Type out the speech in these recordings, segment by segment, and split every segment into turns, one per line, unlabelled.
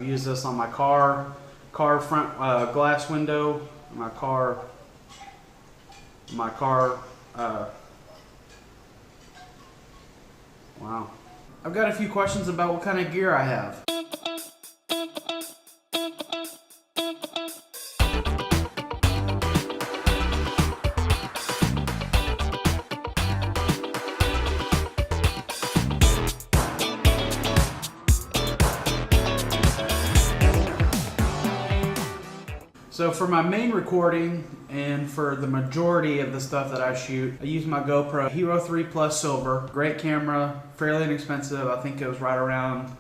I use this on my car front glass window, my car. Wow. I've got a few questions about what kind of gear I have. So for my main recording and for the majority of the stuff that I shoot, I use my GoPro Hero 3 Plus Silver. Great camera, fairly inexpensive. I think it was right around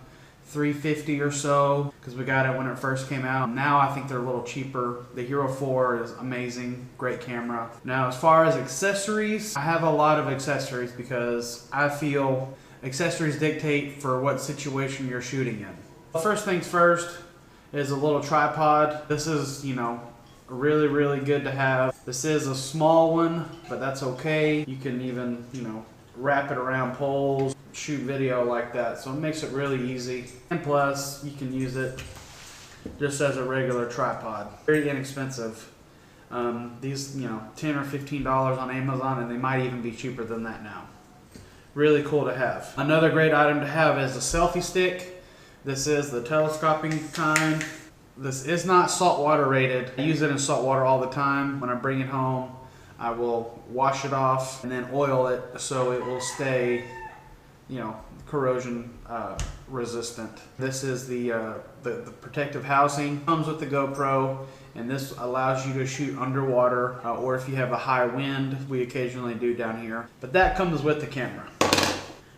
$350 or so because we got it when it first came out. Now I think they're a little cheaper. The Hero 4 is amazing, great camera. Now as far as accessories, I have a lot of accessories because I feel accessories dictate for what situation you're shooting in. First things first, is a little tripod. This is, really, really good to have. This is a small one, but that's okay. You can even, wrap it around poles, shoot video like that. So it makes it really easy. And plus, you can use it just as a regular tripod. Very inexpensive. These, $10 or $15 on Amazon, and they might even be cheaper than that now. Really cool to have. Another great item to have is a selfie stick. This is the telescoping kind. This is not saltwater rated. I use it in salt water all the time. When I bring it home, I will wash it off and then oil it so it will stay, corrosion resistant. This is the protective housing. Comes with the GoPro, and this allows you to shoot underwater or if you have a high wind, we occasionally do down here. But that comes with the camera.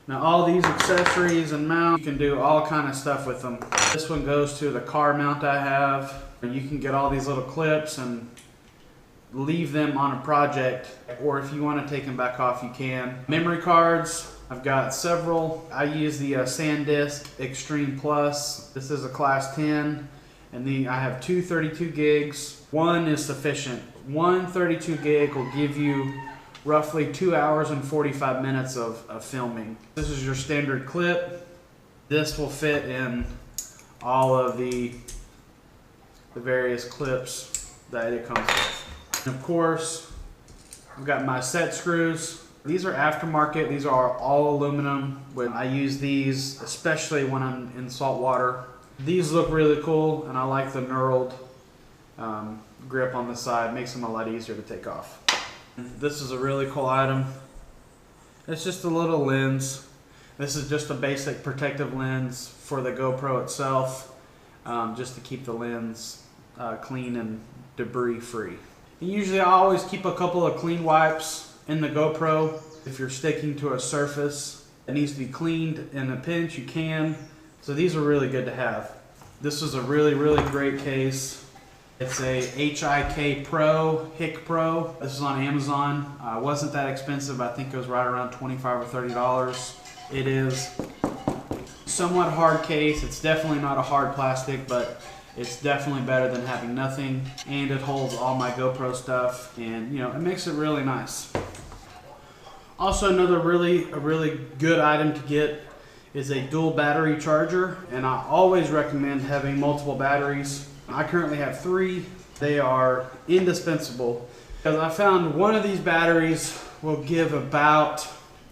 Now all these accessories and mounts, you can do all kind of stuff with them. This one goes to the car mount I have. You can get all these little clips and leave them on a project, or if you want to take them back off, you can. Memory cards, I've got several. I use the SanDisk Extreme Plus. This is a class 10, and I have two 32 gigs. One is sufficient. One 32 gig will give you roughly 2 hours and 45 minutes of filming. This is your standard clip. This will fit in all of the various clips that it comes with. And of course, I've got my set screws. These are aftermarket. These are all aluminum. I use these especially when I'm in salt water. These look really cool, and I like the knurled grip on the side. Makes them a lot easier to take off. This is a really cool item. It's just a little lens. This is just a basic protective lens for the GoPro itself, just to keep the lens clean and debris free. And usually I always keep a couple of clean wipes in the GoPro. If you're sticking to a surface that needs to be cleaned in a pinch, you can. So these are really good to have. This is a really, really great case. It's a HIK Pro, HIK Pro. This is on Amazon. It wasn't that expensive. I think it was right around $25 or $30. It is somewhat hard case. It's definitely not a hard plastic, but it's definitely better than having nothing. And it holds all my GoPro stuff, and it makes it really nice. Also, another really good item to get is a dual battery charger, and I always recommend having multiple batteries. I currently have 3. They are indispensable because I found one of these batteries will give about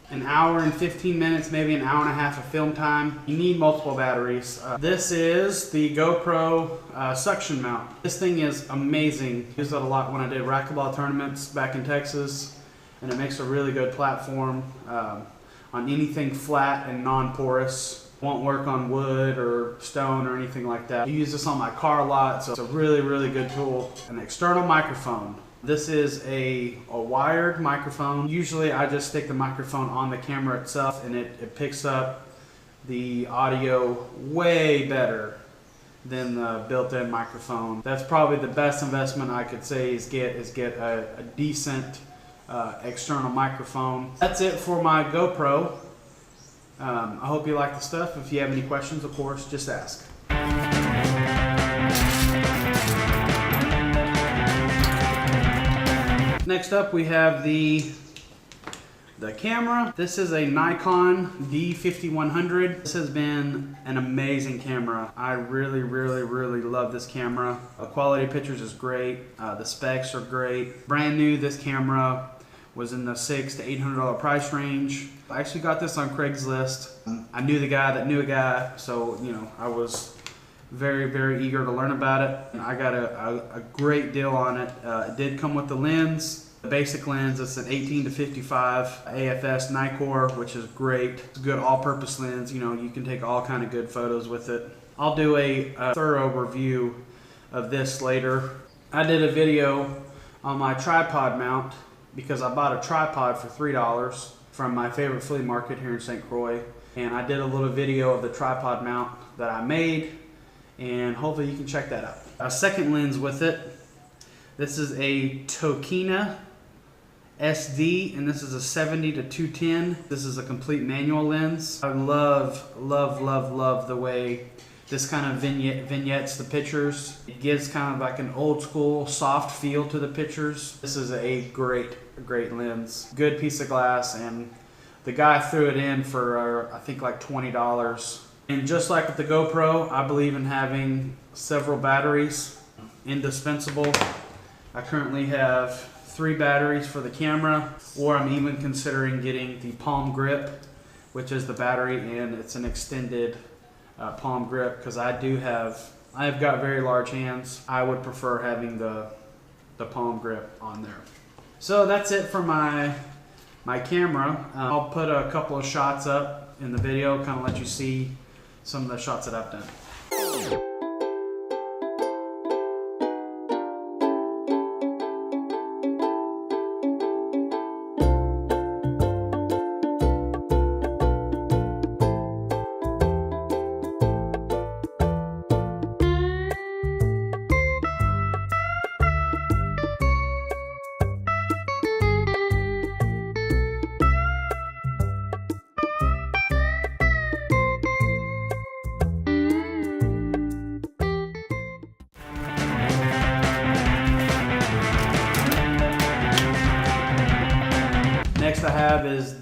an hour and 15 minutes, maybe an hour and a half of film time. You need multiple batteries. This is the GoPro suction mount. This thing is amazing. I used it a lot when I did racquetball tournaments back in Texas, and it makes a really good platform on anything flat and non-porous. Won't work on wood or stone or anything like that. I use this on my car a lot, so it's a really, really good tool. An external microphone. This is a wired microphone. Usually I just stick the microphone on the camera itself, and it picks up the audio way better than the built-in microphone. That's probably the best investment I could say is get a decent external microphone. That's it for my GoPro. I hope you like the stuff. If you have any questions, of course, just ask. Next up, we have the The camera, this is a Nikon D5100. This has been an amazing camera. I really love this camera. The quality of pictures is great. The specs are great. Brand new, this camera was in the $600 to $800 price range. I actually got this on Craigslist. I knew the guy that knew a guy, so you know, I was very eager to learn about it. And I got a great deal on it. It did come with the lens. The basic lens, it's an 18 to 55 AFS Nikkor, which is great. It's a good all-purpose lens. You know, you can take all kind of good photos with it. I'll do a thorough review of this later. I did a video on my tripod mount because I bought a tripod for $3 from my favorite flea market here in St. Croix. And I did a little video of the tripod mount that I made, and hopefully you can check that out. A second lens with it. This is a Tokina SD, and this is a 70 to 210. This is a complete manual lens. I love the way this kind of vignettes the pictures. It gives kind of like an old school soft feel to the pictures. This is a great lens. Good piece of glass, and the guy threw it in for I think like $20. And just like with the GoPro, I believe in having several batteries. Indispensable. I currently have 3 batteries for the camera, or I'm even considering getting the palm grip, which is the battery and it's an extended palm grip, because I've got very large hands. I would prefer having the palm grip on there. So that's it for my camera. I'll put a couple of shots up in the video, kind of let you see some of the shots that I've done. Next I have is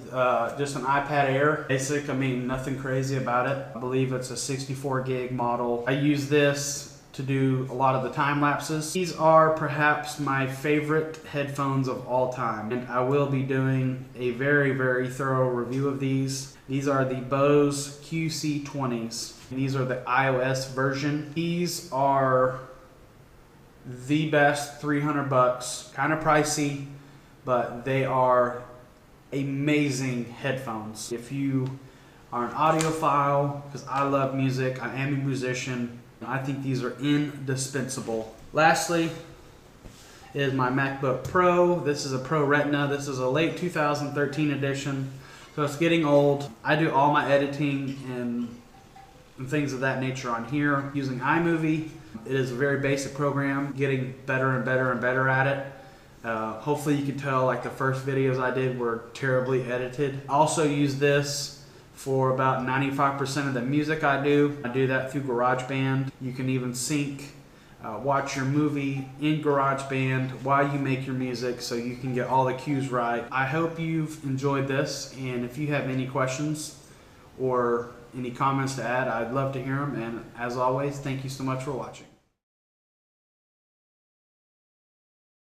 just an iPad Air. Basic, I mean, nothing crazy about it. I believe it's a 64 gig model. I use this to do a lot of the time lapses. These are perhaps my favorite headphones of all time, and I will be doing a very thorough review of these. These are the Bose QC20s. These are the iOS version. These are the best, $300, kind of pricey, but they are amazing headphones. If you are an audiophile, because I love music, I am a musician, I think these are indispensable. Lastly is my MacBook Pro. This is a Pro Retina. This is a late 2013 edition, so it's getting old. I do all my editing and things of that nature on here using iMovie. It is a very basic program, getting better and better at it. Hopefully you can tell, like, the first videos I did were terribly edited. I also use this for about 95% of the music I do. I do that through GarageBand. You can even sync, watch your movie in GarageBand while you make your music, so you can get all the cues right. I hope you've enjoyed this, and if you have any questions or any comments to add, I'd love to hear them. And as always, thank you so much for watching.